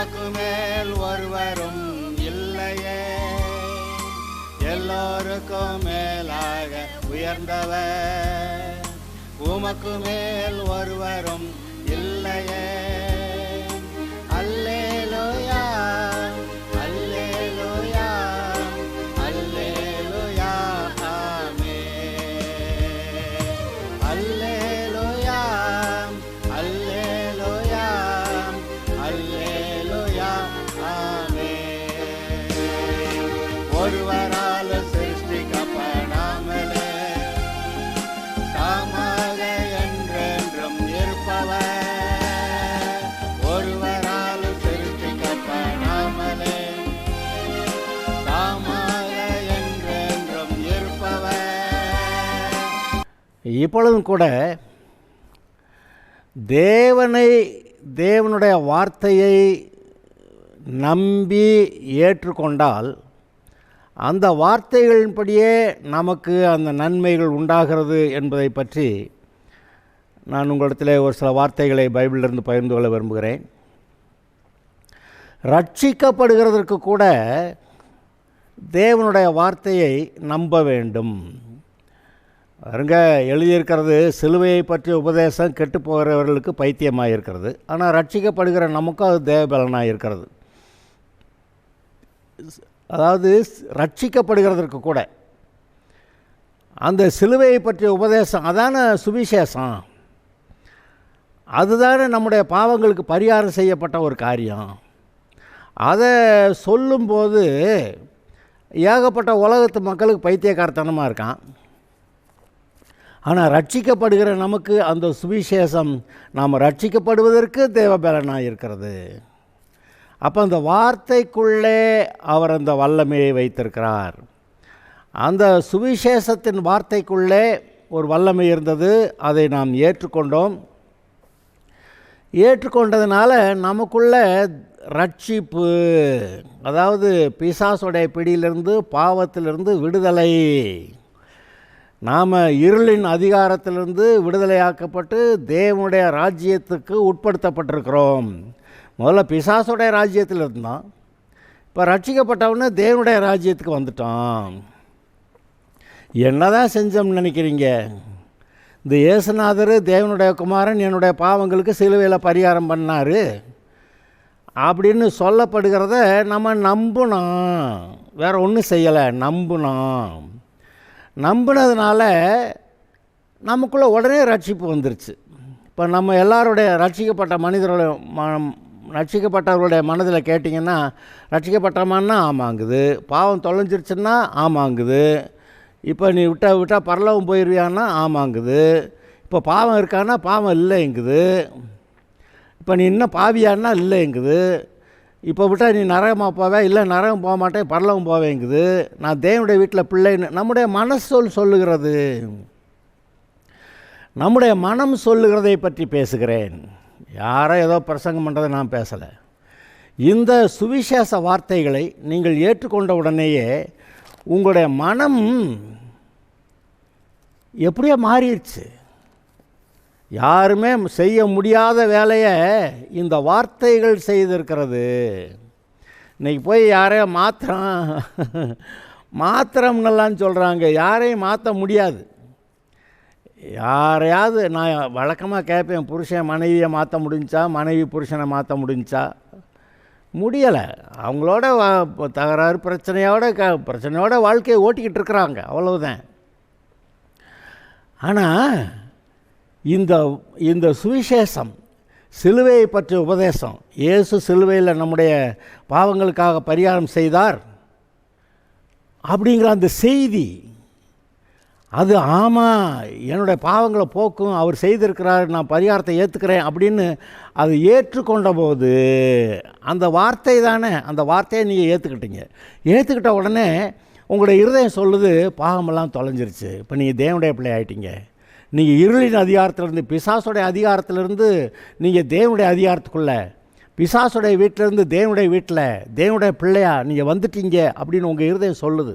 உமக்கு மேல் ஒருவரும் இல்லையே, எல்லோருக்கும் மேலாக உயர்ந்தவர், உமக்கு மேல் ஒருவரும் இல்லையே. அல்லேலூயா அல்லேலூயா அல்லேலூயா ஆமென். அல்லேலூயா அல்லேலூயா அல்லேலூயா ஆமென். ஒருவரால் சிருஷ்டிக்கப்படாமலே தாமாக என்றென்றும் இருப்பவர், ஒருவரால் சிருஷ்டிக்கப்படாமலே தாமாக என்றென்றும் இருப்பவர். இப்பொழுதும் கூட தேவனுடைய வார்த்தையை நம்பி ஏற்றுக்கொண்டால் அந்த வார்த்தைகளின்படியே நமக்கு அந்த நன்மைகள் உண்டாகிறது என்பதை பற்றி நான் உங்களிடத்தில் ஒரு சில வார்த்தைகளை பைபிளிலிருந்து பகிர்ந்து கொள்ள விரும்புகிறேன். ரட்சிக்கப்படுகிறதற்கு கூட தேவனுடைய வார்த்தையை நம்ப வேண்டும். அருங்க எழுதியிருக்கிறது, சிலுவையை பற்றிய உபதேசம் கெட்டு போகிறவர்களுக்கு பைத்தியமாக இருக்கிறது, ஆனால் ரட்சிக்கப்படுகிற நமக்கும் அது தேவபலனாக இருக்கிறது. அதாவது ரட்சிக்கப்படுகிறதற்கு கூட அந்த சிலுவையை பற்றிய உபதேசம், அதான சுவிசேஷம், அதுதானே நம்முடைய பாவங்களுக்கு பரிகாரம் செய்யப்பட்ட ஒரு காரியம். அதை சொல்லும்போது ஏகப்பட்ட உலகத்து மக்களுக்கு பைத்தியக்காரத்தனமாக இருக்கான். ஆனால் ரட்சிக்கப்படுகிற நமக்கு அந்த சுவிசேஷம் நாம் ரட்சிக்கப்படுவதற்கு தேவபலனாக இருக்கிறது. அப்போ அந்த வார்த்தைக்குள்ளே அவர் அந்த வல்லமையை வைத்திருக்கிறார். அந்த சுவிசேஷத்தின் வார்த்தைக்குள்ளே ஒரு வல்லமை இருந்தது, அதை நாம் ஏற்றுக்கொண்டோம். ஏற்றுக்கொண்டதுனால நமக்குள்ள ரட்சிப்பு, அதாவது பிசாசுடைய பிடியிலிருந்து பாவத்திலிருந்து விடுதலை, நாம் இருளின் அதிகாரத்திலிருந்து விடுதலையாக்கப்பட்டு தேவனுடைய ராஜ்யத்துக்கு உட்படுத்தப்பட்டிருக்கிறோம். முதல்ல பிசாசுடைய ராஜ்யத்தில் இருந்தோம், இப்போ ரட்சிக்கப்பட்டவொன்னே தேவனுடைய ராஜ்யத்துக்கு வந்துட்டோம். என்னதான் செஞ்சோம்னு நினைக்கிறீங்க? இந்த இயேசுநாதர் தேவனுடைய குமாரன் என்னுடைய பாவங்களுக்கு சிலுவையில் பரிகாரம் பண்ணார் அப்படின்னு சொல்லப்படுகிறத நம்ம நம்பினோம், வேறு ஒன்றும் செய்யலை, நம்பினோம். நம்பினதுனால நமக்குள்ளே உடனே ரட்சிப்பு வந்துருச்சு. இப்போ நம்ம எல்லாருடைய ரட்சிக்கப்பட்டவர்களுடைய மனதில் கேட்டிங்கன்னா, ரட்சிக்கப்பட்டமான்னா ஆமாங்குது, பாவம் தொலைஞ்சிருச்சுன்னா ஆமாங்குது, இப்போ நீ விட்டால் பரலோகம் போயிடுவியான்னா ஆமாங்குது, இப்போ பாவம் இருக்கான்னா பாவம் இல்லைங்குது, இப்போ நீ இன்னும் பாவியான்னா இல்லைங்குது, இப்போ விட்டால் நீ நரகமாக போவே, இல்லை நரகம் போக மாட்டேன் பரலோகம் போவேங்குது, நான் தேவனுடைய வீட்டில் பிள்ளைன்னு நம்முடைய மனசொல் சொல்லுகிறது. நம்முடைய மனம் சொல்லுகிறதை பற்றி பேசுகிறேன், யாரோ ஏதோ பிரசங்கம் பண்ணுறதை நான் பேசலை. இந்த சுவிசேஷ வார்த்தைகளை நீங்கள் ஏற்றுக்கொண்ட உடனேயே உங்களுடைய மனம் எப்படியோ மாறிடுச்சு. யாருமே செய்ய முடியாத வேலையை இந்த வார்த்தைகள் செய்திருக்கிறது. இன்றைக்கி போய் யாரையும் மாத்திரம்னெல்லாம் சொல்கிறாங்க, யாரையும் மாற்ற முடியாது. யாரையாவது நான் வழக்கமாக கேட்பேன், புருஷன் மனைவியை மாற்ற முடிஞ்சா, மனைவி புருஷனை மாற்ற முடிஞ்சா? முடியலை. அவங்களோட தகராறு பிரச்சனையோட வாழ்க்கையை ஓட்டிக்கிட்டு இருக்கிறாங்க, அவ்வளவுதான். ஆனால் இந்த சுவிசேஷம், சிலுவையை பற்றிய உபதேசம், இயேசு சிலுவையில் நம்முடைய பாவங்களுக்காக பரிகாரம் செய்தார் அப்படிங்கிற அந்த செய்தி, அது ஆமாம் என்னுடைய பாவங்களை போக்கும், அவர் செய்திருக்கிறார், நான் பரிகாரத்தை ஏற்றுக்கிறேன் அப்படின்னு அதை ஏற்றுக்கொண்ட போது அந்த வார்த்தை தானே, அந்த வார்த்தையை நீங்கள் ஏற்றுக்கிட்ட உடனே உங்களுடைய இருதயம் சொல்லுது, பாவமெல்லாம் தொலைஞ்சிருச்சு, இப்போ நீங்கள் தேவனுடைய பிள்ளை ஆகிட்டீங்க. நீங்கள் இருளின் அதிகாரத்திலிருந்து, பிசாசுடைய அதிகாரத்திலிருந்து நீங்கள் தேவனுடைய அதிகாரத்துக்குள்ளே, பிசாசுடைய வீட்டிலேருந்து தேவனுடைய வீட்டில் தேவனுடைய பிள்ளையா நீங்கள் வந்துட்டீங்க அப்படின்னு உங்கள் இருதயம் சொல்லுது.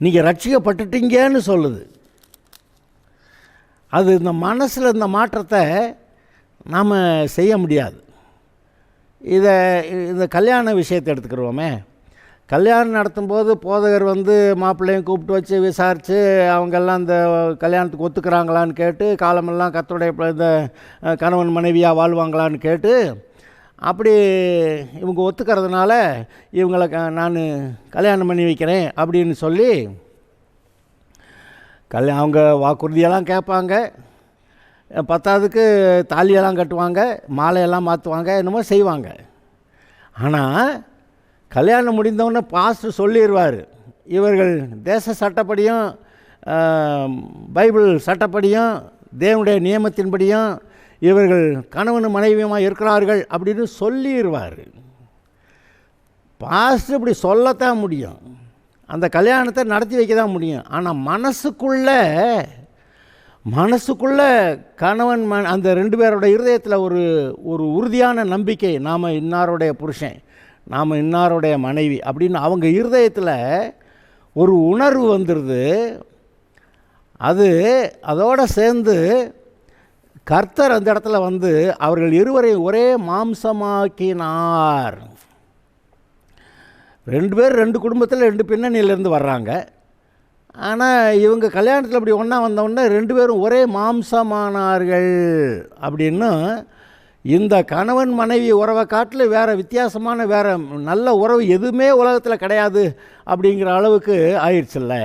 நீங்கள் ரட்சிக்கப்பட்டுட்டீங்கன்னு சொல்லுது. அது இந்த மனசில் இந்த மாற்றத்தை நாம் செய்ய முடியாது. இந்த கல்யாண விஷயத்தை எடுத்துக்கிறோமே. கல்யாணம் நடத்தும்போது போதகர் மாப்பிள்ளையும் கூப்பிட்டு வச்சு விசாரித்து அவங்கெல்லாம் இந்த கல்யாணத்துக்கு ஒத்துக்கிறாங்களான்னு கேட்டு, காலமெல்லாம் கர்த்தருடைய இந்த கணவன் மனைவியாக வாழ்வாங்களான்னு கேட்டு, அப்படி இவங்க ஒத்துக்கிறதுனால இவங்களை நான் கல்யாணம் பண்ணி வைக்கிறேன் அப்படின்னு சொல்லி அவங்க வாக்குறுதியெல்லாம் கேட்பாங்க. பத்தாவதுக்கு தாலியெல்லாம் கட்டுவாங்க, மாலையெல்லாம் மாற்றுவாங்க, என்னமோ செய்வாங்க. ஆனால் கல்யாணம் முடிந்தவுடனே பாஸ்டர் சொல்லிடுவார், இவர்கள் தேச சட்டப்படியும் பைபிள் சட்டப்படியும் தேவனுடைய நியமத்தின்படியும் இவர்கள் கணவன் மனைவியமாக இருக்கிறார்கள் அப்படின்னு சொல்லிடுவார். பாஸ்டர் இப்படி சொல்லத்தான் முடியும், அந்த கல்யாணத்தை நடத்தி வைக்க தான் முடியும். ஆனால் மனசுக்குள்ளே கணவன் அந்த ரெண்டு பேரோட இருதயத்தில் ஒரு உறுதியான நம்பிக்கை, நாம் இன்னாருடைய புருஷன், நாம் இன்னாருடைய மனைவி அப்படின்னு அவங்க இருதயத்தில் ஒரு உணர்வு வந்துடுது. அதோடு சேர்ந்து கர்த்தர் அந்த இடத்துல அவர்கள் இருவரையும் ஒரே மாம்சமாக்கினார். ரெண்டு பேர் ரெண்டு குடும்பத்தில் ரெண்டு பின்னணியிலேருந்து வர்றாங்க. ஆனால் இவங்க கல்யாணத்தில் அப்படி ஒன்றா வந்தவுடனே ரெண்டு பேரும் ஒரே மாம்சமானார்கள் அப்படின்னு இந்த கணவன் மனைவி உறவை காட்டில் வேறு வித்தியாசமான வேறு நல்ல உறவு எதுவுமே உலகத்தில் கிடையாது அப்படிங்கிற அளவுக்கு ஆயிடுச்சுல்ல.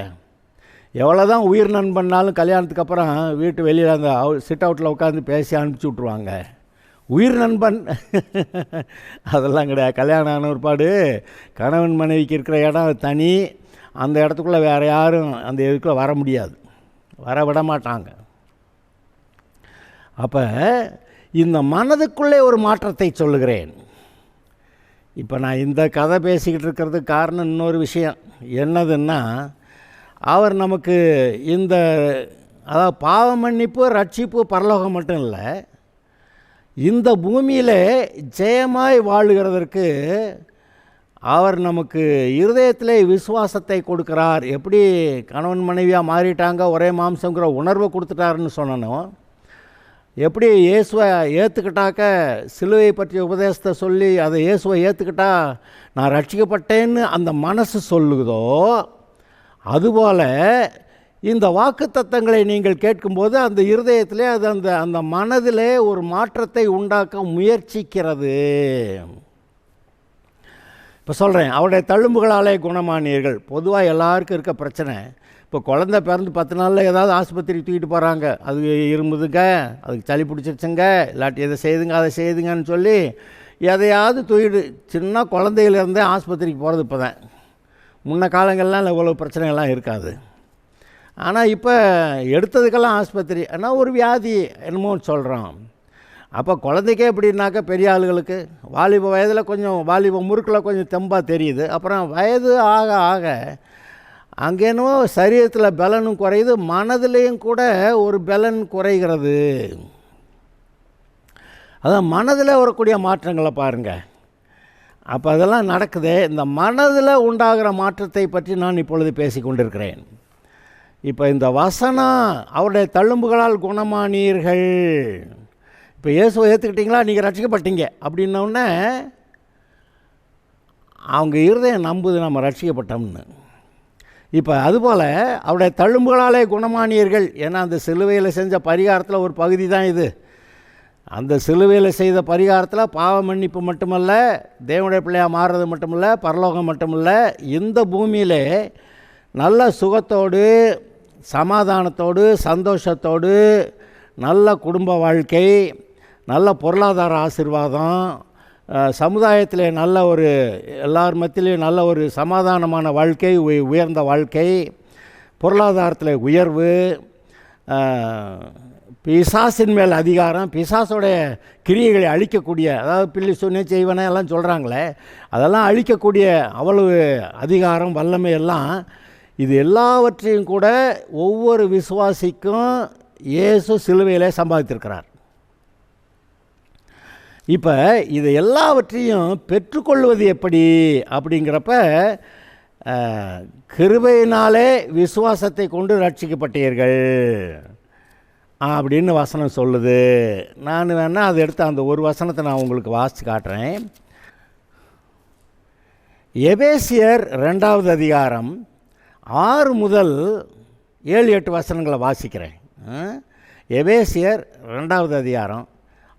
எவ்வளோ தான் உயிர் நண்பன்னாலும் கல்யாணத்துக்கு அப்புறம் வீட்டு வெளியில் அந்த சிட் அவுட்டில் உட்காந்து பேசி அனுப்பிச்சி விட்ருவாங்க. உயிர் நண்பன் அதெல்லாம் கிடையாது. கல்யாணம் ஆன ஒருபாடு கணவன் மனைவிக்கு இருக்கிற இடம் தனி, அந்த இடத்துக்குள்ளே வேறு யாரும் அந்த இதுக்குள்ளே வர முடியாது, வர விட மாட்டாங்க. அப்போ இந்த மனதுக்குள்ளே ஒரு மாற்றத்தை சொல்லுகிறேன். இப்போ நான் இந்த கதை பேசிக்கிட்டு இருக்கிறதுக்கு காரணம் இன்னொரு விஷயம் என்னதுன்னா, அவர் நமக்கு அதாவது பாவ மன்னிப்பு, ரட்சிப்பு, பரலோகம் மட்டும் இல்லை, இந்த பூமியில் ஜெயமாய் வாழுகிறதற்கு அவர் நமக்கு இருதயத்திலே விசுவாசத்தை கொடுக்குறார். எப்படி கணவன் மனைவியாக மாறிட்டாங்க, ஒரே மாம்சங்கிற உணர்வை கொடுத்துட்டாருன்னு சொன்னோம், எப்படி இயேசுவை ஏற்றுக்கிட்டாக்க சிலுவை பற்றிய உபதேசத்தை சொல்லி அதை இயேசுவை ஏற்றுக்கிட்டா நான் ரட்சிக்கப்பட்டேன்னு அந்த மனசு சொல்லுதோ, அதுபோல் இந்த வாக்குத்தத்தங்களை நீங்கள் கேட்கும்போது அந்த இருதயத்திலே அது அந்த மனதிலே ஒரு மாற்றத்தை உண்டாக்க முயற்சிக்கிறது. இப்போ சொல்கிறேன், அவருடைய தழும்புகளாலே குணமானீர்கள். பொதுவாக எல்லாருக்கும் இருக்க பிரச்சனை, இப்போ குழந்தை பிறந்து 10 நாளில் ஏதாவது ஆஸ்பத்திரிக்கு தூக்கிட்டு போகிறாங்க, அது இருமுதுங்க, அதுக்கு சளி பிடிச்சிருச்சுங்க, இல்லாட்டி எதை செய்துங்க அதை செய்துங்கன்னு சொல்லி எதையாவது தூக்கிட்டு, சின்ன குழந்தையிலேருந்தே ஆஸ்பத்திரிக்கு போகிறது இப்போ தான். முன்ன காலங்கள்லாம் இவ்வளோ பிரச்சனைகள்லாம் இருக்காது. ஆனால் இப்போ எடுத்ததுக்கெல்லாம் ஆஸ்பத்திரி, ஆனால் ஒரு வியாதி என்னமோன்னு சொல்கிறோம். அப்போ குழந்தைக்கே எப்படின்னாக்கா பெரிய ஆளுகளுக்கு வாலிப வயதில் கொஞ்சம் வாலிப முறுக்கில் கொஞ்சம் தெம்பாக தெரியுது, அப்புறம் வயது ஆக ஆக அங்கேனோ சரீரத்தில் பலனும் குறையுது, மனதிலையும் கூட ஒரு பலன் குறைகிறது. அதான் மனதில் வரக்கூடிய மாற்றங்களை பாருங்கள். அப்போ அதெல்லாம் நடக்குது. இந்த மனதில் உண்டாகிற மாற்றத்தை பற்றி நான் இப்பொழுது பேசி கொண்டிருக்கிறேன். இப்போ இந்த வசனம், அவருடைய தழும்புகளால் குணமானீர்கள். இப்போ இயேசுவை ஏற்றுக்கிட்டிங்களா, நீங்கள் ரட்சிக்கப்பட்டீங்க அப்படின்னோடனே அவங்க இருதயம் நம்புது நம்ம ரட்சிக்கப்பட்டோம்னு. இப்போ அதுபோல் அவருடைய தழும்புகளாலே குணமானீர்கள். ஏன்னா அந்த சிலுவையில் செஞ்ச பரிகாரத்தில் ஒரு பகுதி தான் இது. அந்த சிலுவையில் செய்த பரிகாரத்தில் பாவ மன்னிப்பு மட்டுமல்ல, தேவனுடைய பிள்ளையாக மாறுறது மட்டுமல்ல, பரலோகம் மட்டுமல்ல, இந்த பூமியிலே நல்ல சுகத்தோடு, சமாதானத்தோடு, சந்தோஷத்தோடு, நல்ல குடும்ப வாழ்க்கை, நல்ல பொருளாதார ஆசீர்வாதம், சமுதாயத்தில் நல்ல ஒரு எல்லார் மத்தியிலையும் நல்ல ஒரு சமாதானமான வாழ்க்கை, உயர்ந்த வாழ்க்கை, பொருளாதாரத்தில் உயர்வு, பிசாசின் மேல் அதிகாரம், பிசாசோடைய கிரியைகளை அழிக்கக்கூடிய, அதாவது பில்லி சொன்ன செய்வன எல்லாம் சொல்கிறாங்களே, அதெல்லாம் அழிக்கக்கூடிய அவ்வளவு அதிகாரம், வல்லமை எல்லாம், இது எல்லாவற்றையும் கூட ஒவ்வொரு விசுவாசிக்கும் இயேசு சிலுவையிலே சம்பாதித்திருக்கிறார். இப்போ இது எல்லாவற்றையும் பெற்றுக்கொள்வது எப்படி அப்படிங்கிறப்ப, கிருபையினாலே விசுவாசத்தை கொண்டு ரட்சிக்கப்பட்டீர்கள் அப்படின்னு வசனம் சொல்லுது. நான் வேணால் அதை எடுத்து அந்த ஒரு வசனத்தை நான் உங்களுக்கு வாசித்து காட்டுறேன். எபேசியர் 2வது அதிகாரம் 6 முதல் 7-8 வசனங்களை வாசிக்கிறேன். எபேசியர் 2வது அதிகாரம்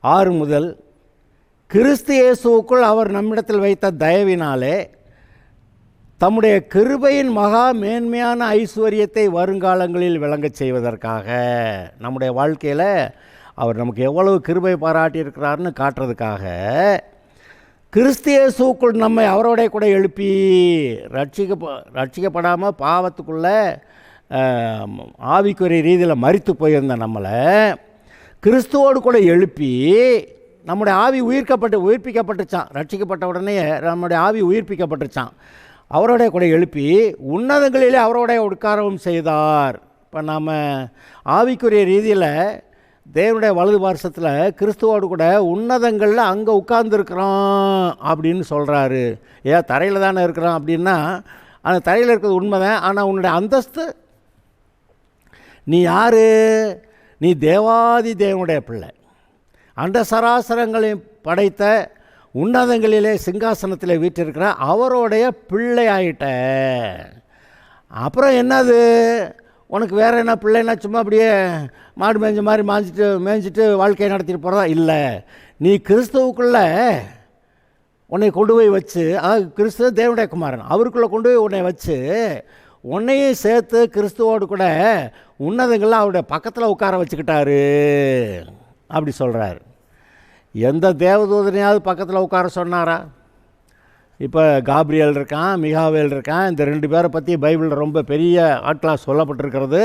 6 முதல், கிறிஸ்து இயேசுவுக்குள் அவர் நம்மிடத்தில் வைத்த தயவினாலே தம்முடைய கிருபையின் மகா மேன்மையான ஐஸ்வர்யத்தை வருங்காலங்களில் விளங்கச் செய்வதற்காக, நம்முடைய வாழ்க்கையில் அவர் நமக்கு எவ்வளவு கிருபை பாராட்டியிருக்கிறார்னு காட்டுறதுக்காக, கிறிஸ்து இயேசுவுக்குள் நம்மை அவரோட கூட எழுப்பி ரட்சிக்கப்படாமல் பாவத்துக்குள்ளே ஆவிக்குரிய ரீதியில் மரித்து போயிருந்த நம்மளை கிறிஸ்துவோடு கூட எழுப்பி, நம்முடைய ஆவி உயிர்ப்பிக்கப்பட்டுச்சான். ரட்சிக்கப்பட்ட உடனே நம்முடைய ஆவி உயிர்ப்பிக்கப்பட்டுச்சான். அவரோட கூட எழுப்பி உன்னதங்களிலே அவரோட உட்காரவும் செய்தார். இப்போ நாம் ஆவிக்குரிய ரீதியில் தேவனுடைய வலது பார்சத்தில் கிறிஸ்துவோடு கூட உன்னதங்களில் அங்கே உட்கார்ந்துருக்குறோம் அப்படின்னு சொல்கிறாரு. ஏன் தரையில் தானே இருக்கிறோம் அப்படின்னா, அந்த தரையில் இருக்கிறது உண்மைதான். ஆனால் உன்னுடைய அந்தஸ்து, நீ யார்? நீ தேவாதி தேவனுடைய பிள்ளை, அண்ட சராசரங்களையும் படைத்த உன்னதங்களிலே சிங்காசனத்தில் வீற்றிருக்கிற அவருடைய பிள்ளை ஆகிட்ட. அப்புறம் என்னது உனக்கு வேறு என்ன? பிள்ளைன்னா சும்மா அப்படியே மாடு மேய்ஞ்ச மாதிரி மேய்ஞ்சிட்டு வாழ்க்கையை நடத்திட்டு போகிறதா? இல்லை, நீ கிறிஸ்துவுக்குள்ளே உன்னை கொண்டு போய் வச்சு, கிறிஸ்துவ தேவனுடைய குமாரன், அவருக்குள்ளே கொண்டு போய் உன்னை வச்சு உன்னையும் சேர்த்து கிறிஸ்துவோடு கூட உன்னதங்களில் அவருடைய பக்கத்தில் உட்கார வச்சுக்கிட்டாரு அப்படி சொல்கிறாரு. எந்த தேவதூதனையாவது பக்கத்தில் உட்கார சொன்னாரா? இப்போ காப்ரியல் இருக்கான், மிகாவேல் இருக்கான். இந்த 2 பேரை பற்றி பைபிளில் ரொம்ப பெரிய ஆட்களாக சொல்லப்பட்டிருக்கிறது.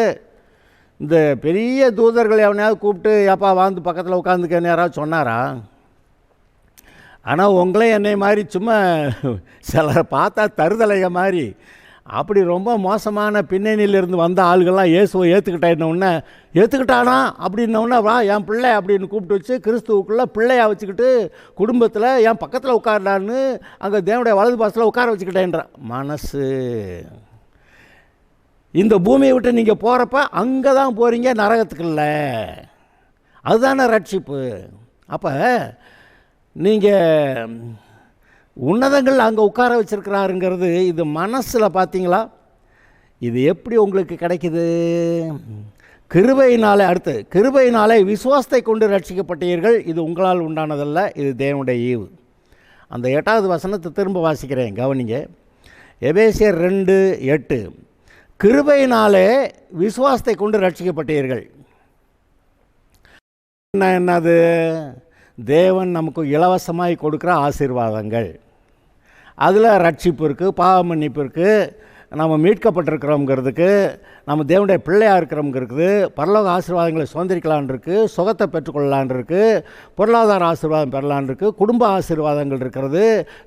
இந்த பெரிய தூதர்களை அவனையாவது கூப்பிட்டு ஏப்பா வாழ்ந்து பக்கத்தில் உட்காந்துக்கன்னு யாராவது சொன்னாரா? ஆனால் உங்களே என்னை மாதிரி சும்மா சிலரை பார்த்தா தருதலைக மாதிரி அப்படி ரொம்ப மோசமான பின்னணியிலிருந்து வந்த ஆளுகள்லாம் இயேசுவை ஏற்றுக்கிட்டானா அப்படின்னோடனே வா என் பிள்ளை அப்படின்னு கூப்பிட்டு வச்சு கிறிஸ்துவுக்குள்ளே பிள்ளையாக வச்சுக்கிட்டு குடும்பத்தில் என் பக்கத்தில் உட்காரலான்னு அங்கே தேவனுடைய வலது பாசத்தில் உட்கார வச்சுக்கிட்டேன்ற மனசு. இந்த பூமியை விட்டு நீங்கள் போகிறப்ப அங்கே தான் போகிறீங்க, நரகத்துக்கு இல்லை. அதுதானே ரட்சிப்பு. அப்போ நீங்கள் உன்னதங்கள் அங்கே உட்கார வச்சுருக்கிறாருங்கிறது இது மனசில் பார்த்தீங்களா? இது எப்படி உங்களுக்கு கிடைக்குது? கிருபையினாலே. அடுத்து, கிருபையினாலே விசுவாசத்தை கொண்டு ரட்சிக்கப்பட்டீர்கள், இது உங்களால் உண்டானதல்ல, இது தேவனுடைய ஈவு. அந்த 8வது வசனத்தை திரும்ப வாசிக்கிறேன், கவனிங்க. எபேசியர் 2:8, கிருபையினாலே விசுவாசத்தை கொண்டு ரட்சிக்கப்பட்டீர்கள். என்னது? தேவன் நமக்கு இலவசமாய் கொடுக்குற ஆசீர்வாதங்கள். அதில் ரட்சிப்பு இருக்குது, பாவ மன்னிப்பு இருக்குது, நம்ம மீட்கப்பட்டிருக்கிறோங்கிறதுக்கு, நம்ம தேவனுடைய பிள்ளையாக இருக்கிறோங்கிறது, பரலோக ஆசீர்வாதங்களை சுதந்திரிக்கலான் இருக்குது, சுகத்தை பெற்றுக்கொள்ளலான் இருக்குது, பொருளாதார ஆசீர்வாதம் பெறலான் இருக்குது, குடும்ப ஆசீர்வாதங்கள் இருக்கிறது,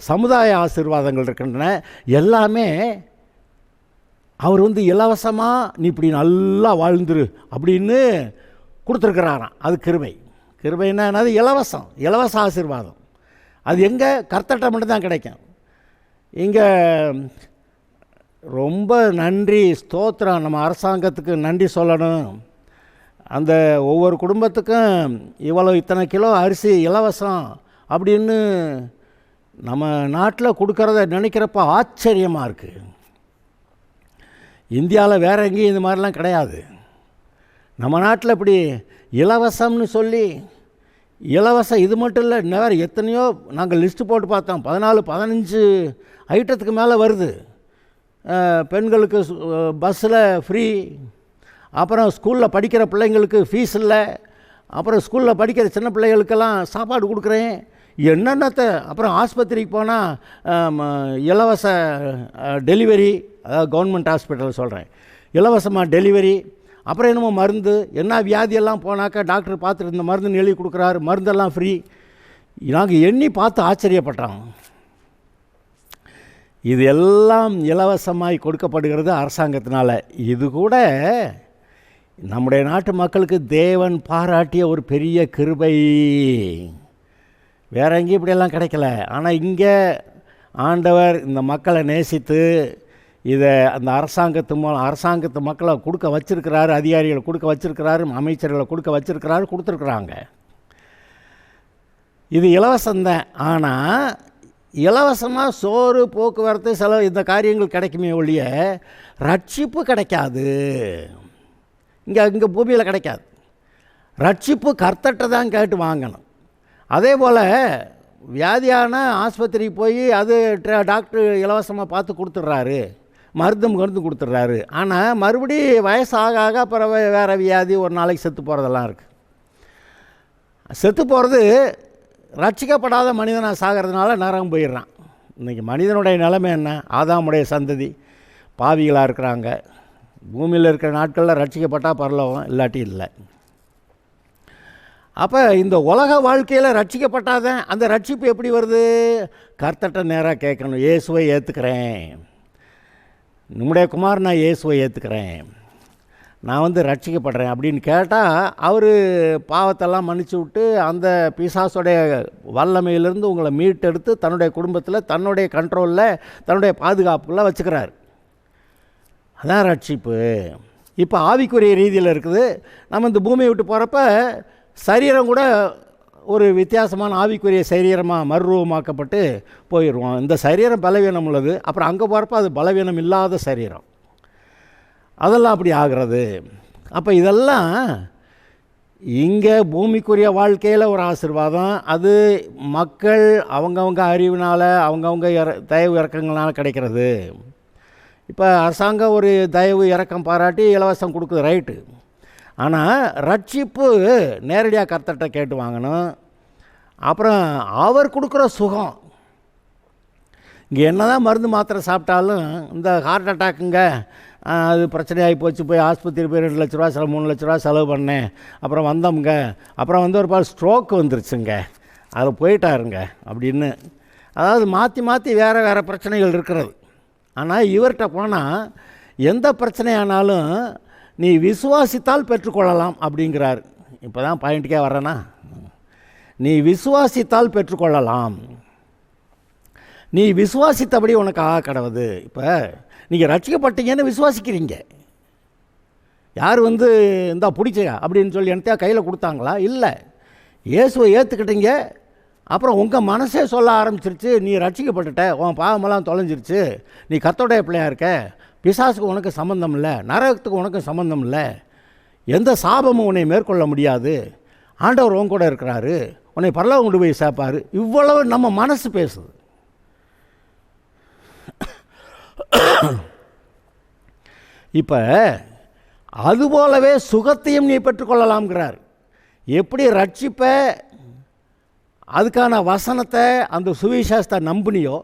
சமுதாய ஆசீர்வாதங்கள் இருக்கின்றன. எல்லாமே அவர் இலவசமாக நீ இப்படி நல்லா வாழ்ந்துரு அப்படின்னு கொடுத்துருக்கிறாராம். அது கிருபை. கிருபைன்னா என்னது? இலவச ஆசீர்வாதம். அது எங்கே? கர்த்தர்ட்ட மட்டும்தான் கிடைக்கும். இங்கே ரொம்ப நன்றி, ஸ்தோத்திரம். நம்ம அரசாங்கத்துக்கு நன்றி சொல்லணும். அந்த ஒவ்வொரு குடும்பத்துக்கும் இத்தனை கிலோ அரிசி இலவசம் அப்படின்னு நம்ம நாட்டில் கொடுக்கறத நினைக்கிறப்ப ஆச்சரியமாக இருக்குது. இந்தியாவில் வேறு எங்கேயும் இந்த மாதிரிலாம் கிடையாது. நம்ம நாட்டில் இப்படி இலவசம்னு சொல்லி இலவசம் இது மட்டும் இல்லை, வேறு எத்தனையோ நாங்கள் லிஸ்ட்டு போட்டு பார்த்தோம். 14-15 ஐட்டத்துக்கு மேலே வருது. பெண்களுக்கு பஸ்ஸில் ஃப்ரீ, அப்புறம் ஸ்கூலில் படிக்கிற பிள்ளைங்களுக்கு ஃபீஸ் இல்லை, அப்புறம் ஸ்கூலில் படிக்கிற சின்ன பிள்ளைகளுக்கெல்லாம் சாப்பாடு கொடுக்குறேன், என்னென்னத்தை. அப்புறம் ஆஸ்பத்திரிக்கு போனால் இலவச டெலிவரி, அதாவது கவர்மெண்ட் ஹாஸ்பிட்டல் சொல்கிறேன், இலவசமாக டெலிவரி. அப்புறம் என்னமோ மருந்து, என்ன வியாதியெல்லாம் போனாக்கா டாக்டர் பார்த்துட்டு இந்த மருந்துன்னு எழுதி கொடுக்குறாரு, மருந்தெல்லாம் ஃப்ரீ. நாங்கள் எண்ணி பார்த்து ஆச்சரியப்பட்டோம். இது எல்லாம் இலவசமாய் கொடுக்கப்படுகிறது அரசாங்கத்தினால. இது கூட நம்முடைய நாட்டு மக்களுக்கு தேவன் பாராட்டிய ஒரு பெரிய கிருபை. வேற எங்கேயும் இப்படியெல்லாம் கிடைக்கல. ஆனால் இங்கே ஆண்டவர் இந்த மக்களை நேசித்து இதை அந்த அரசாங்கத்து மக்களை கொடுக்க வச்சிருக்கிறாரு, அதிகாரிகளை கொடுக்க வச்சிருக்கிறாரு, அமைச்சர்களை கொடுக்க வச்சிருக்கிறாரு, கொடுத்துருக்குறாங்க. இது இலவசம்தான். ஆனால் இலவசமாக சோறு, போக்குவரத்து, செலவு இந்த காரியங்கள் கிடைக்குமே ஒழிய ரட்சிப்பு கிடைக்காது. இங்கே பூமியில் கிடைக்காது. ரட்சிப்பு கர்த்தர்ட்ட தான் கேட்டு வாங்கணும். அதே போல் வியாதியான ஆஸ்பத்திரிக்கு போய் அது டாக்டர் இலவசமாக பார்த்து கொடுத்துட்றாரு, மருந்து கொடுத்துட்றாரு. ஆனால் மறுபடி வயசாக ஆக அப்புறம் வேறு வியாதி, ஒரு நாளைக்கு செத்து போகிறதெல்லாம் இருக்குது. செத்து போகிறது ரட்சிக்கப்படாத மனிதனாக சாகிறதுனால நரகம் போயிடுறான். இன்றைக்கி மனிதனுடைய நிலைமை என்ன? ஆதாமுடைய சந்ததி பாவிகளாக இருக்கிறாங்க. பூமியில் இருக்கிற நாட்களில் ரட்சிக்கப்பட்டால் பரலோகம், இல்லாட்டி இல்லை. அப்போ இந்த உலக வாழ்க்கையில் ரட்சிக்கப்பட்டாதான் அந்த ரட்சிப்பு எப்படி வருது? கர்த்தர்ட்ட நேராக கேட்கணும். இயேசுவை ஏற்றுக்கிறேன், நம்முடைய குமார், நான் இயேசுவை ஏற்றுக்கிறேன், நான் ரட்சிக்கப்படுறேன் அப்படின்னு கேட்டால் அவர் பாவத்தெல்லாம் மன்னிச்சு விட்டு அந்த பிசாசுடைய வல்லமையிலிருந்து உங்களை மீட்டெடுத்து தன்னுடைய குடும்பத்தில், தன்னுடைய கண்ட்ரோலில், தன்னுடைய பாதுகாப்புக்குள்ளே வச்சுக்கிறார். அதான் ரட்சிப்பு. இப்போ ஆவிக்குரிய ரீதியில் இருக்குது. நம்ம இந்த பூமியை விட்டு போகிறப்ப சரீரம் கூட ஒரு வித்தியாசமான ஆவிக்குரிய சரீரமாக மறுரூபமாக்கப்பட்டு போயிடுவோம். இந்த சரீரம் பலவீனம் உள்ளது, அப்புறம் அங்கே போகிறப்ப அது பலவீனம் இல்லாத சரீரம். அதெல்லாம் அப்படி ஆகிறது. அப்போ இதெல்லாம் இங்கே பூமிக்குரிய வாழ்க்கையில் ஒரு ஆசீர்வாதம். அது மக்கள் அவங்கவுங்க அறிவினால், அவங்கவுங்க தயவு இறக்கங்களால் கிடைக்கிறது. இப்போ அரசாங்கம் ஒரு தயவு இறக்கம் பாராட்டி இலவசம் கொடுக்குது, ரைட்டு. ஆனால் ரட்சிப்பு நேரடியாக கர்த்தர்ட்ட கேட்டு வாங்கணும். அப்புறம் அவர் கொடுக்குற சுகம், இங்கே என்ன தான் மருந்து மாத்திரை சாப்பிட்டாலும் இந்த ஹார்ட் அட்டாக்குங்க அது பிரச்சனையாகி போச்சு, போய் ஆஸ்பத்திரி போய் 2 லட்ச ரூபா 3 லட்ச ரூபா செலவு பண்ணேன், அப்புறம் வந்தோம்ங்க, அப்புறம் ஒரு பால் ஸ்ட்ரோக் வந்துருச்சுங்க, அதில் போயிட்டாருங்க அப்படின்னு. அதாவது மாற்றி மாற்றி வேறு பிரச்சனைகள் இருக்கிறது. ஆனால் இவர்கிட்ட போனால் எந்த பிரச்சனையானாலும் நீ விசுவாசித்தால் பெற்றுக்கொள்ளலாம் அப்படிங்கிறார். இப்போ தான் பாயிண்ட்டுக்கே வர்றேன்னா, நீ விசுவாசித்தால் பெற்றுக்கொள்ளலாம், நீ விசுவாசித்தபடி உனக்கு கடவுது. இப்போ நீங்கள் ரட்சிக்கப்பட்டீங்கன்னு விசுவாசிக்கிறீங்க. யார் இந்தா பிடிச்சா அப்படின்னு சொல்லி எனத்தையா கையில் கொடுத்தாங்களா? இல்லை. இயேசுவை ஏற்றுக்கிட்டீங்க, அப்புறம் உங்கள் மனசே சொல்ல ஆரம்பிச்சிருச்சு, நீ ரட்சிக்கப்பட்டுட்ட, உன் பாவமெல்லாம் தொலைஞ்சிருச்சு, நீ கர்த்தருடைய பிள்ளையாக இருக்க, பிசாசுக்கு உனக்கு சம்பந்தம் இல்லை, நரகத்துக்கு உனக்கு சம்பந்தம் இல்லை, எந்த சாபமும் உன்னை மேற்கொள்ள முடியாது, ஆண்டவர் உன் கூட இருக்கிறாரு, உன்னை பரலோகம் கொண்டு போய் சேர்ப்பார். இவ்வளவு நம்ம மனசு பேசுது. இப்போ அதுபோலவே சுகத்தையும் நீ பெற்றுக்கொள்ளலாம்ங்கிறார். எப்படி ரட்சிப்பை, அதுக்கான வசனத்தை, அந்த சுவிசேஷத்தை நம்பினியோ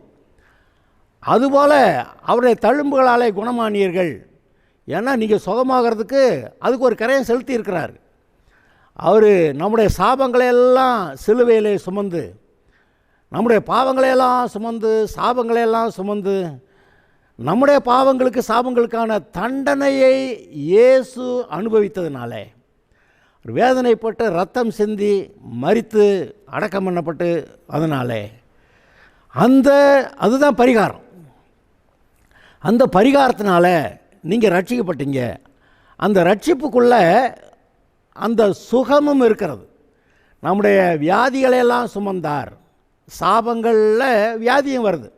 அதுபோல் அவருடைய தழும்புகளாலே குணமானீர்கள். ஏன்னா நீங்கள் சுகமாகிறதுக்கு அதுக்கு ஒரு கரையை செலுத்தி இருக்கிறார். அவர் நம்முடைய சாபங்களையெல்லாம் சிலுவையிலே சுமந்து, நம்முடைய பாவங்களையெல்லாம் சுமந்து, சாபங்களையெல்லாம் சுமந்து, நம்முடைய பாவங்களுக்கு சாபங்களுக்கான தண்டனையை இயேசு அனுபவித்ததுனாலே, வேதனைப்பட்டு ரத்தம் சிந்தி மரித்து அடக்கம் பண்ணப்பட்டு, அதனாலே அதுதான் பரிகாரம். அந்த பரிகாரத்தினால நீங்கள் ரட்சிக்கப்பட்டீங்க. அந்த ரட்சிப்புக்குள்ளே அந்த சுகமும் இருக்கிறது. நம்முடைய வியாதிகளையெல்லாம் சுமந்தார். சாபங்களில் வியாதியும் வருது,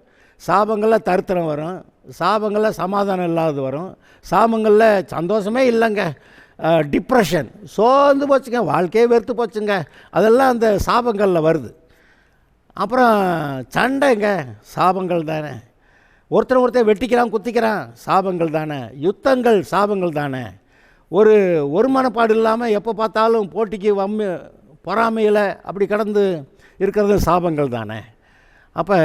சாபங்களில் தரித்திரம் வரும், சாபங்களில் சமாதானம் இல்லாதது வரும், சாபங்களில் சந்தோஷமே இல்லைங்க, டிப்ரெஷன், சோர்ந்து போச்சுங்க, வாழ்க்கையே வெறுத்து போச்சுங்க, அதெல்லாம் அந்த சாபங்களில் வருது. அப்புறம் சண்டைங்க, சாபங்கள் தானே. ஒருத்தர் வெட்டிக்கிறான், குத்திக்கிறான், சாபங்கள் தானே. யுத்தங்கள் சாபங்கள் தானே. ஒரு மனப்பாடு இல்லாமல் எப்போ பார்த்தாலும் போட்டிக்கு பொறாமையில் அப்படி கடந்து இருக்கிறது சாபங்கள் தானே. அப்போ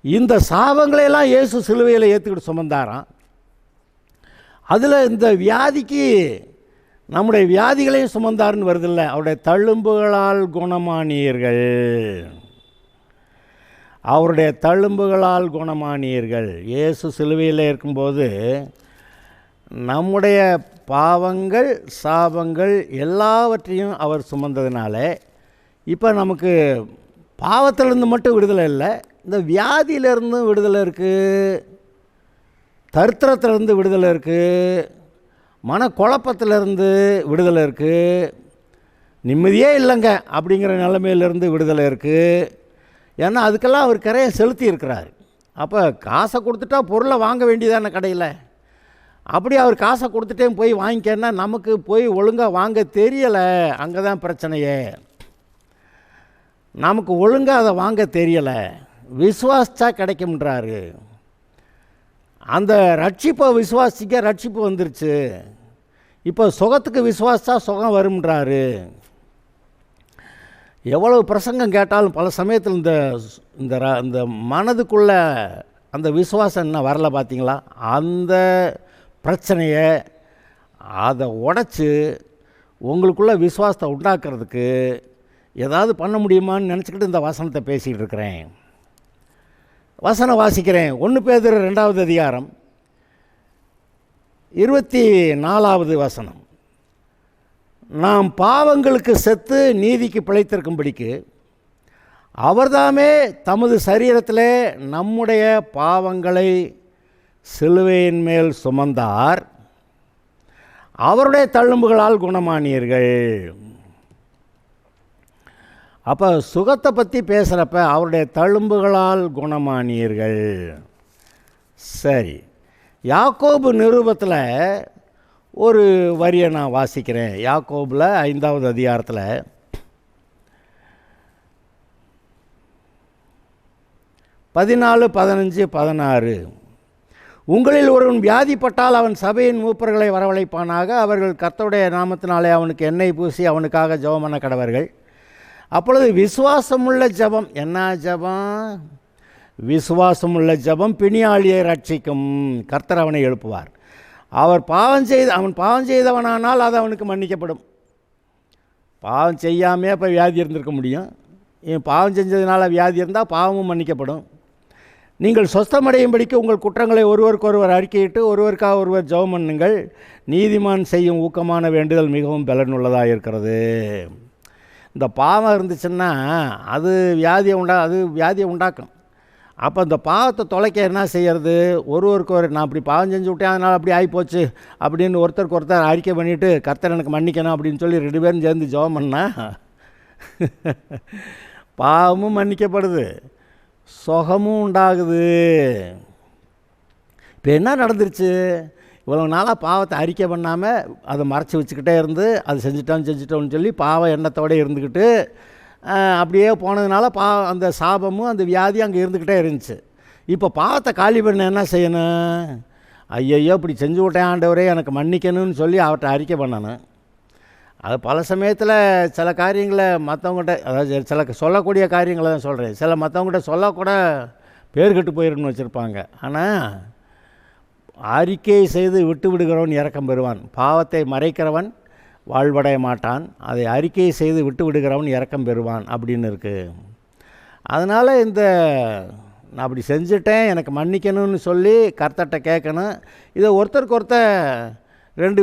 இந்த சாபங்களையெல்லாம் இயேசு சிலுவையில் ஏற்றுக்கிட்டு சுமந்தாராம். அதில் இந்த வியாதிக்கு நம்முடைய வியாதிகளையும் சுமந்தாருன்னு வருதில்ல, அவருடைய தழும்புகளால் குணமானீர்கள், அவருடைய தழும்புகளால் குணமானீர்கள். இயேசு சிலுவையில் இருக்கும்போது நம்முடைய பாவங்கள், சாபங்கள் எல்லாவற்றையும் அவர் சுமந்ததுனால இப்போ நமக்கு பாவத்திலேருந்து மட்டும் விடுதலை இல்லை, இந்த வியாதியிலேருந்தும் விடுதலை இருக்குது, தரித்திரத்திலேருந்து விடுதலை இருக்குது, மனக்குழப்பத்திலேருந்து விடுதலை இருக்குது, நிம்மதியே இல்லைங்க அப்படிங்கிற நிலைமையிலேருந்து விடுதலை இருக்குது. ஏன்னா அதுக்கெல்லாம் அவர் கரையை செலுத்தி இருக்கிறார். அப்போ காசை கொடுத்துட்டா பொருளை வாங்க வேண்டியதான கடையில். அப்படி அவர் காசை கொடுத்துட்டே போய் வாங்கிக்கன்னா நமக்கு போய் ஒழுங்காக வாங்க தெரியலை. அங்கே தான் பிரச்சனையே. நமக்கு ஒழுங்காக அதை வாங்க தெரியலை. விசுவாசித்தா கிடைக்கும்ன்றாரு. அந்த ரட்சிப்பை விசுவாசிக்க ரட்சிப்பு வந்துருச்சு. இப்போ சுகத்துக்கு விசுவாசித்தா சுகம் வரும்ன்றாரு. எவ்வளவு பிரசங்கம் கேட்டாலும் பல சமயத்தில் இந்த மனதுக்குள்ள அந்த விசுவாசம் என்ன வரல பார்த்தீங்களா? அந்த பிரச்சனையை அதை உடைச்சி உங்களுக்குள்ள விசுவாசத்தை உண்டாக்குறதுக்கு ஏதாவது பண்ண முடியுமான்னு நினச்சிக்கிட்டு இந்த வசனத்தை பேசிகிட்டு இருக்கிறேன். வசனம் வாசிக்கிறேன். 1 பேதுரு 2வது அதிகாரம் 24வது வசனம். நாம் பாவங்களுக்கு செத்து நீதிக்கு பிழைத்திருக்கும்படிக்கு அவர்தாமே தமது சரீரத்திலே நம்முடைய பாவங்களை சிலுவையின் மேல் சுமந்தார், அவருடைய தழும்புகளால் குணமானீர்கள். அப்போ சுகத்தை பற்றி பேசுகிறப்ப அவருடைய தழும்புகளால் குணமானீர்கள். சரி, யாக்கோபு நிருபத்தில் ஒரு வரியை நான் வாசிக்கிறேன். யாக்கோபில் 5வது அதிகாரத்தில் 14, 15, 16. உங்களில் ஒருவன் வியாதிப்பட்டால் அவன் சபையின் மூப்பர்களை வரவழைப்பானாக. அவர்கள் கர்த்தருடைய நாமத்தினாலே அவனுக்கு எண்ணெய் பூசி அவனுக்காக ஜெபம் பண்ண கடவர்கள். அப்பொழுது விசுவாசமுள்ள ஜெபம், என்ன ஜெபம்? விசுவாசமுள்ள ஜெபம் பிணியாளியை ரட்சிக்கும். கர்த்தர் அவனை எழுப்புவார். அவன் பாவம் செய்தவனானால் அது அவனுக்கு மன்னிக்கப்படும். பாவம் செய்யாமே அப்போ வியாதி இருந்திருக்க முடியும். பாவம் செஞ்சதுனால வியாதி இருந்தால் பாவமும் மன்னிக்கப்படும். நீங்கள் சொஸ்தமடையும்படிக்கு உங்கள் குற்றங்களை ஒருவருக்கொருவர் அறிக்கையிட்டு ஒருவருக்காக ஒருவர் ஜெபம் பண்ணுங்கள். நீதிமான் செய்யும் ஊக்கமான வேண்டுதல் மிகவும் பலனுள்ளதாக இருக்கிறது. இந்த பாவம் இருந்துச்சுன்னா அது வியாதியை உண்டாக்கும். அப்போ இந்த பாவத்தை தொலைக்க என்ன செய்கிறது? ஒருவருக்கு நான் அப்படி பாவம் செஞ்சு விட்டேன், அதனால் அப்படி ஆகிப்போச்சு அப்படின்னு ஒருத்தருக்கு ஒருத்தர் அறிக்கை பண்ணிவிட்டு கர்த்தர் எனக்கு மன்னிக்கணும் அப்படின்னு சொல்லி 2 பேரும் சேர்ந்து ஜெபம் பண்ணால் பாவமும் மன்னிக்கப்படுது, சுகமும் உண்டாகுது. இப்போ என்ன நடந்துருச்சு? இவ்வளோ நாளாக பாவத்தை அறிக்கை பண்ணாமல் அதை மறைச்சி வச்சுக்கிட்டே இருந்து அது செஞ்சிட்டோம்னு சொல்லி பாவம் எண்ணத்தோடு இருந்துக்கிட்டு அப்படியே போனதுனால அந்த சாபமும் அந்த வியாதி அங்கே இருந்துக்கிட்டே இருந்துச்சு. இப்போ பாவத்தை காலி பண்ண என்ன செய்யணும்? ஐயையோ இப்படி செஞ்சு விட்டேன் ஆண்டவரே எனக்கு மன்னிக்கணும்னு சொல்லி அவர்கிட்ட அறிக்கை பண்ணணும். அது பல சமயத்தில் சில காரியங்களை மற்றவங்ககிட்ட, அதாவது சில சொல்லக்கூடிய காரியங்களை தான் சொல்கிறேன், சில மற்றவங்ககிட்ட சொல்லக்கூட பேர் கெட்டு போயிருன்னு வச்சுருப்பாங்க. ஆனால் அறிக்கை செய்து விட்டு விடுகிறவன் இரக்கம் பெறுவான், பாவத்தை மறைக்கிறவன் வாழ்வடைய மாட்டான், அதை அறிக்கை செய்து விட்டு விடுகிறவன் இரக்கம் பெறுவான் அப்படின்னு இருக்குது. அதனால் நான் அப்படி செஞ்சுட்டேன் எனக்கு மன்னிக்கணும்னு சொல்லி கர்த்தர்கிட்ட கேட்கணும். இதை ஒருத்தருக்கு ஒருத்தர் 2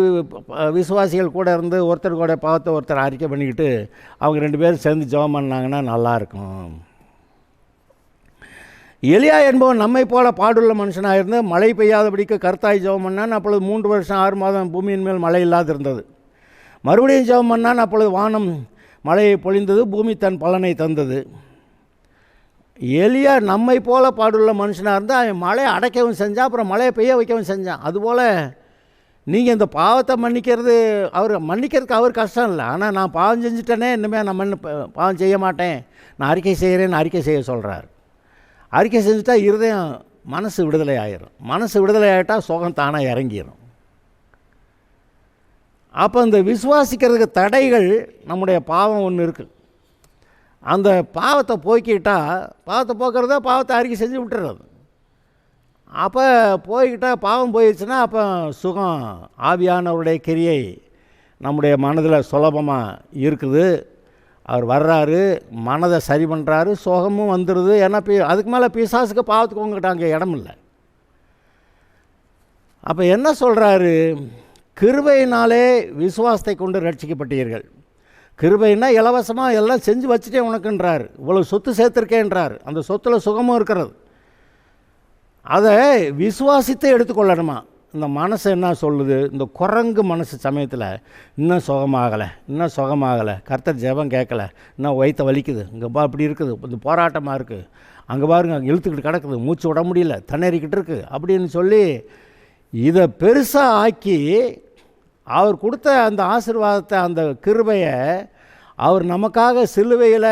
விசுவாசிகள் கூட இருந்து ஒருத்தருக்கு கூட பாவத்தை ஒருத்தர் அறிக்கை பண்ணிக்கிட்டு அவங்க 2 பேரும் சேர்ந்து ஜெபம் பண்ணாங்கன்னா நல்லாயிருக்கும். எலியா என்பவன் நம்மை போல பாடுள்ள மனுஷனாக இருந்து மழை பெய்யாதபடிக்கு கர்த்தாய் ஜெபம் பண்ணான். அப்பொழுது 3 வருஷம் 6 மாதம் பூமியின் மேல் மழை இல்லாது இருந்தது. மறுபடியும் ஜெபம் பண்ணான். அப்பொழுது வானம் மழையை பொழிந்தது, பூமி தன் பலனை தந்தது. எலியா நம்மை போல பாடுள்ள மனுஷனாக இருந்தால் அவன் மழையை அடைக்கவும் செஞ்சான், அப்புறம் மழையை பெய்ய வைக்கவும் செஞ்சான். அதுபோல் நீங்கள் இந்த பாவத்தை மன்னிக்கிறதுக்கு அவர் கஷ்டம் இல்லை. ஆனால் நான் பாவம் செஞ்சுட்டேனே, இனிமேல் நான் பாவம் செய்ய மாட்டேன், நான் அறிக்கை செய்கிறேன்னு அறிக்கை செய்ய சொல்கிறார். அறிக்கை செஞ்சுட்டா இருதயம் மனசு விடுதலை ஆகிரும். மனசு விடுதலை ஆகிட்டால் சுகம் தானாக இறங்கிடும். அப்போ இந்த விசுவாசிக்கிறதுக்கு தடைகள் நம்முடைய பாவம் ஒன்று இருக்குது. அந்த பாவத்தை போக்கிட்டால், பாவத்தை போக்குறதா பாவத்தை அறிக்கை செஞ்சு விட்டுறது. அப்போ போய்கிட்டால் பாவம் போயிடுச்சுன்னா அப்போ சுகம், ஆவியானவருடைய கிரியை நம்முடைய மனதில் சுலபமாக இருக்குது. அவர் வர்றாரு, மனதை சரி பண்ணுறாரு, சுகமும் வந்துடுது. ஏன்னா அதுக்கு மேலே பிசாசுக்கு பாவத்துக்கு உங்ககிட்ட அங்கே இடம் இல்லை. அப்போ என்ன சொல்கிறாரு? கிருபையினாலே விசுவாசத்தை கொண்டு ரட்சிக்கப்பட்டீர்கள். கிருபைன்னா இலவசமாக எல்லாம் செஞ்சு வச்சுட்டே உனக்குன்றார், இவ்வளோ சொத்து சேர்த்துருக்கேன்றார். அந்த சொத்தில் சுகமும் இருக்கிறது. அதை விசுவாசித்து எடுத்துக்கொள்ளணுமா? இந்த மனசு என்ன சொல்லுது, இந்த குரங்கு மனசு சமயத்தில் இன்னும் சுகமாகலை, கர்த்தர் ஜெபம் கேட்கல, இன்னும் வயிற்ற வலிக்குது, இங்கே இப்படி இருக்குது, இந்த போராட்டமாக இருக்குது, அங்கே பாருங்க அங்கே இழுத்துக்கிட்டு கிடக்குது, மூச்சு விட முடியல, திணறிக்கிட்டு இருக்குது அப்படின்னு சொல்லி இதை பெருசாக ஆக்கி அவர் கொடுத்த அந்த ஆசீர்வாதத்தை, அந்த கிருபையை, அவர் நமக்காக சிலுவையில்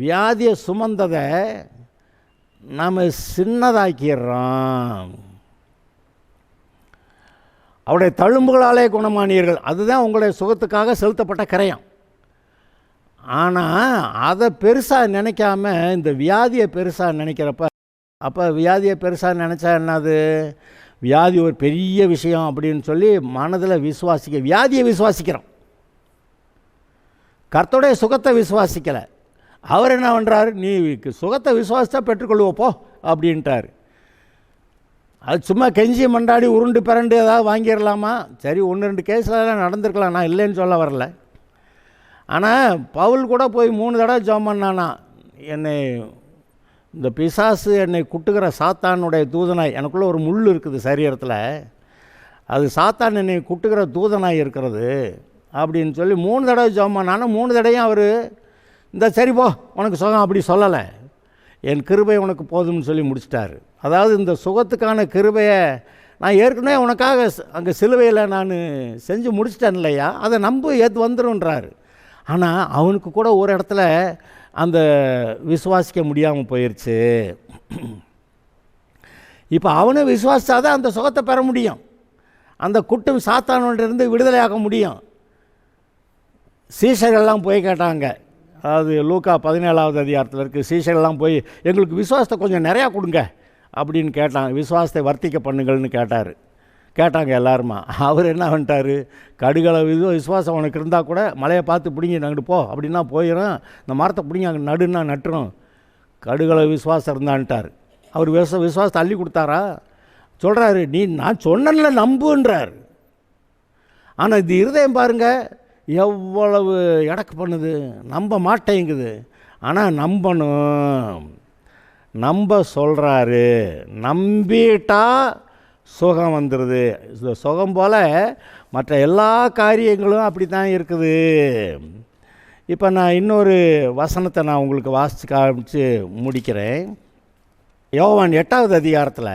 வியாதியை சுமந்ததை நாம் சின்னதாக்கிடுறோம். அவருடைய தழும்புகளாலே குணமானீர்கள், அதுதான் உங்களுடைய சுகத்துக்காக செலுத்தப்பட்ட கிரயம். ஆனால் அதை பெருசாக நினைக்காம இந்த வியாதியை பெருசாக நினைக்கிறப்ப, அப்போ வியாதியை பெருசாக நினச்சா என்னது, வியாதி ஒரு பெரிய விஷயம் அப்படின்னு சொல்லி மனதில் வியாதியை விசுவாசிக்கிறோம், கர்த்தருடைய சுகத்தை விசுவாசிக்கலை. அவர் என்ன பண்ணுறாரு, நீ சுகத்தை விசுவாசித்தா பெற்றுக்கொள்வோப்போ அப்படின்ட்டார். அது சும்மா கெஞ்சி மண்டாடி உருண்டு பிறண்டு ஏதாவது வாங்கிடலாமா, சரி 1-2 கேஸில் நடந்திருக்கலாம், நான் இல்லைன்னு சொல்ல வரல. ஆனால் பவுல் கூட போய் 3 தடவை ஜெபம் பண்ணானா, என்னை இந்த பிசாசு என்னை குட்டுகிற சாத்தானுடைய தூதனாய், எனக்குள்ளே ஒரு முள் இருக்குது சரீரத்தில், அது சாத்தான் என்னை குட்டுகிற தூதனாய் இருக்கிறது அப்படின்னு சொல்லி 3 தடவை ஜெபம் பண்ணானா, 3 தடவையும் அவர் இந்த சரி போ உனக்கு சுகம் அப்படி சொல்லலை, என் கிருபை உனக்கு போதும்னு சொல்லி முடிச்சிட்டாரு. அதாவது இந்த சுகத்துக்கான கிருபையை நான் ஏற்கனவே உனக்காக அங்கே சிலுவையில் நான் செஞ்சு முடிச்சிட்டேன் இல்லையா, அதை நம்ப ஏற்று வந்துடும்ன்றாரு. ஆனால் அவனுக்கு கூட ஒரு இடத்துல அந்த விசுவாசிக்க முடியாமல் போயிடுச்சு. இப்போ அவனை விசுவாசித்தாதான் அந்த சுகத்தை பெற முடியும், அந்த குட்டும் சாத்தானோட்டிருந்து விடுதலையாக்க முடியும். சீஷர்கள்லாம் போய் கேட்டாங்க, அதாவது லூக்கா 17வது அதிகாரத்தில் இருக்குது, சீஷர்கள்லாம் போய் எங்களுக்கு விசுவாசத்தை கொஞ்சம் நிறையா கொடுங்க அப்படின்னு கேட்டாங்க, விசுவாசத்தை வர்த்திக்க பண்ணுங்கள்னு கேட்டாங்க எல்லாருமா. அவர் என்ன பண்ணிட்டார், கடுகளவு விசுவாசம் உனக்கு இருந்தால் கூட மலையை பார்த்து பிடிங்கி நாங்கிட்டு போ அப்படின்னா போயிடும், இந்த மரத்தை பிடிங்கி அங்கே நடுன்னா நட்டுரும், கடுகளவு விசுவாசம் இருந்தான்ட்டார். அவர் விசுவாசத்தை அள்ளி கொடுத்தாரா, சொல்கிறாரு நீ நான் சொன்னல நம்புன்றார். ஆனால் இது இருதயம் பாருங்கள் எவ்வளவு எடக்கு பண்ணுது, நம்ப மாட்டேங்குது. ஆனால் நம்ப சொல்கிறாரு, நம்பிட்டா சுகம் வந்துடுது. சுகம் போல் மற்ற எல்லா காரியங்களும் அப்படி தான் இருக்குது. இப்போ நான் இன்னொரு வசனத்தை நான் உங்களுக்கு வாசித்து காமிச்சு முடிக்கிறேன். யோவான் 8வது அதிகாரத்தில்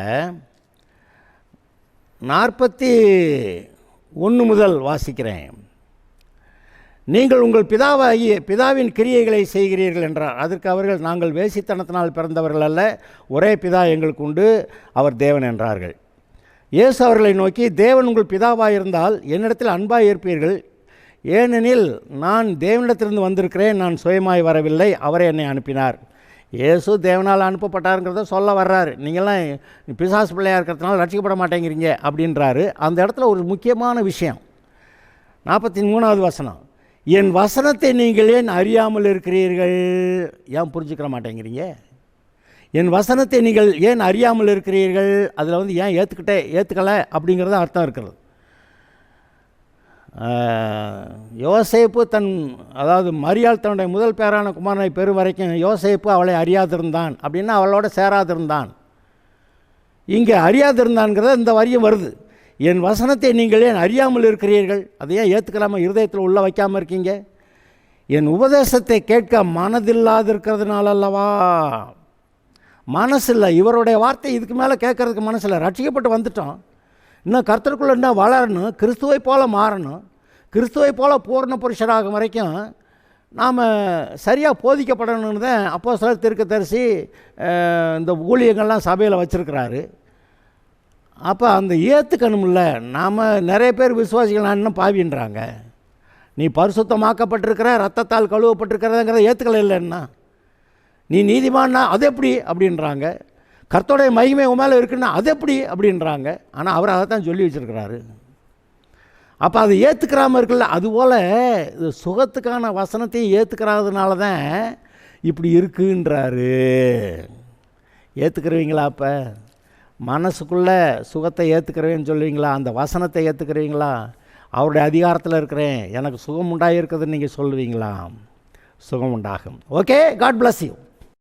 41 முதல் வாசிக்கிறேன். நீங்கள் உங்கள் பிதாவின் கிரியைகளை செய்கிறீர்கள் என்றார். அதற்கு அவர்கள், நாங்கள் வேசித்தனத்தினால் பிறந்தவர்கள் அல்ல, ஒரே பிதா எங்களுக்கு உண்டு, அவர் தேவன் என்றார்கள். இயேசு அவர்களை நோக்கி, தேவன் உங்கள் பிதாவாக இருந்தால் என்னிடத்தில் அன்பாக இருப்பீர்கள், ஏனெனில் நான் தேவனிடத்திலிருந்து வந்திருக்கிறேன், நான் சுயமாய் வரவில்லை, அவரே என்னை அனுப்பினார். இயேசு தேவனால் அனுப்பப்பட்டாருங்கிறத சொல்ல வர்றாரு. நீங்கள்லாம் பிசாசு பிள்ளையாக இருக்கிறதுனால ரட்சிக்கப்பட மாட்டேங்கிறீங்க அப்படின்றாரு. அந்த இடத்துல ஒரு முக்கியமான விஷயம், 43வது வசனம், என் வசனத்தை நீங்கள் ஏன் அறியாமல் இருக்கிறீர்கள். ஏன் புரிஞ்சுக்கிற மாட்டேங்கிறீங்க? என் வசனத்தை நீங்கள் ஏன் அறியாமல் இருக்கிறீர்கள், அதில் ஏன் ஏற்றுக்கலை அப்படிங்கிறது அர்த்தம் இருக்கிறது. யோசேப்பு அதாவது மரியாள் தன்னுடைய முதல் பேரான குமாரனை பெறும் வரைக்கும் யோசேப்பு அவளை அறியாதிருந்தான் அப்படின்னா அவளோட சேராதிருந்தான். இங்கே அறியாதிருந்தான்ங்கிறத இந்த வரியும் வருது. என் வசனத்தை நீங்கள் ஏன் அறியாமல் இருக்கிறீர்கள், அதை ஏன் ஏற்றுக்கலாமல் இருதயத்தில் உள்ள வைக்காமல் இருக்கீங்க? என் உபதேசத்தை கேட்க மனதில்லாதிருக்கிறதுனால அல்லவா. மனசில்லை, இவருடைய வார்த்தை இதுக்கு மேலே கேட்கறதுக்கு மனசில்லை. ரட்சிக்கப்பட்டு வந்துட்டோம், இன்னும் கர்த்தருக்குள்ளே இன்னும் வளரணும், கிறிஸ்துவை போல் மாறணும், கிறிஸ்துவை போல் பூர்ண புருஷராகும் வரைக்கும் நாம் சரியாக போதிக்கப்படணும்னு தான் அப்போஸ்தலர் தீர்க்கதரிசி இந்த ஊழியங்கள்லாம் சபையில் வச்சுருக்கிறாரு. அப்போ அந்த ஏற்றுக்கணும்ல. நாம் நிறைய பேர் விசுவாசிகள் நான் இன்னும் பாவின்றாங்க. நீ பரிசுத்தமாக்கப்பட்டிருக்கிற, ரத்தத்தால் கழுவப்பட்டிருக்கிறதுங்கிறத ஏற்றுக்கலை இல்லைன்னா, நீ நீதிமான்னா அது எப்படி அப்படின்றாங்க, கர்த்தருடைய மகிமை உன் மேலே இருக்குன்னா அது எப்படி அப்படின்றாங்க. ஆனால் அவர் அதை தான் சொல்லி வச்சுருக்கிறாரு. அப்போ அதை ஏற்றுக்கிறாமல் இருக்குல்ல, அதுபோல் இது சுகத்துக்கான வசனத்தையும் ஏற்றுக்கிறாதனால தான் இப்படி இருக்குன்றாரு. ஏற்றுக்கிறவீங்களா? அப்போ மனசுக்குள்ளே சுகத்தை ஏற்றுக்கிறவேன்னு சொல்லுவீங்களா? அந்த வசனத்தை ஏற்றுக்கிறவீங்களா? அவருடைய அதிகாரத்தில் இருக்கிறேன், எனக்கு சுகம் உண்டாகிருக்குதுன்னு நீங்கள் சொல்லுவீங்களா? சுகம் உண்டாகும். Okay, God bless you.